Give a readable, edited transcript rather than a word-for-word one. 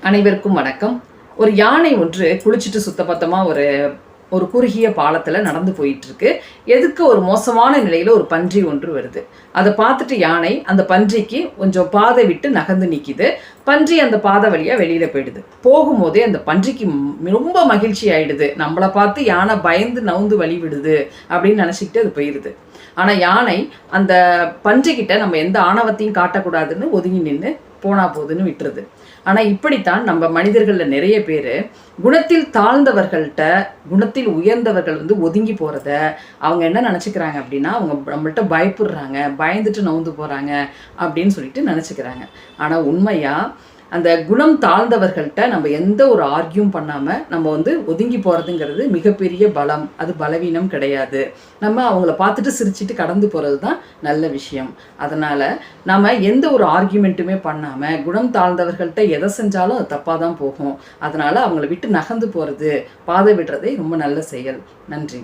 அனைவருக்கும் வணக்கம். ஒரு யானை ஒன்று குளிச்சுட்டு சுத்தபத்தமா ஒரு ஒரு குறுகிய பாலத்துல நடந்து போயிட்டு இருக்கு. எதுக்கு ஒரு மோசமான நிலையில ஒரு பன்றி ஒன்று வருது. அதை பார்த்துட்டு யானை அந்த பன்றிக்கு கொஞ்சம் பாதை விட்டு நகர்ந்து நிக்குது. பன்றி அந்த பாதை வழியா வெளியில போயிடுது. போகும்போதே அந்த பன்றிக்கு ரொம்ப மகிழ்ச்சி ஆயிடுது. நம்மளை பார்த்து யானை பயந்து நவுந்து வழி விடுது அப்படின்னு நினைச்சிக்கிட்டு அது போயிடுது. ஆனா யானை அந்த பன்றிக்கிட்ட நம்ம எந்த ஆணவத்தையும் காட்டக்கூடாதுன்னு ஒதுங்கி நின்று போனா போதுன்னு விட்டுருது. ஆனா இப்படித்தான் நம்ம மனிதர்கள்ல நிறைய பேர் குணத்தில் தாழ்ந்தவர்கள்ட்ட குணத்தில் உயர்ந்தவர்கள் ஒதுங்கி போறத அவங்க என்ன நினைச்சுக்கிறாங்க அப்படின்னா, அவங்க நம்மள்ட்ட பயப்படுறாங்க, பயந்துட்டு நவுந்து போறாங்க அப்படின்னு சொல்லிட்டு நினைச்சுக்கிறாங்க. ஆனா உண்மையா அந்த குணம் தாழ்ந்தவர்கள்ட்ட நம்ம எந்த ஒரு ஆர்கியும் பண்ணாமல் நம்ம ஒதுங்கி போகிறதுங்கிறது மிகப்பெரிய பலம். அது பலவீனம் கிடையாது. நம்ம அவங்கள பார்த்துட்டு சிரிச்சிட்டு கடந்து போகிறது தான் நல்ல விஷயம். அதனால் நம்ம எந்த ஒரு ஆர்கியூமெண்ட்டுமே பண்ணாமல் குணம் தாழ்ந்தவர்கள்ட்ட எதை செஞ்சாலும் அது தப்பாக தான் போகும். அதனால் அவங்கள விட்டு நகர்ந்து போகிறது, பாதை விடுறதே ரொம்ப நல்ல செயல். நன்றி.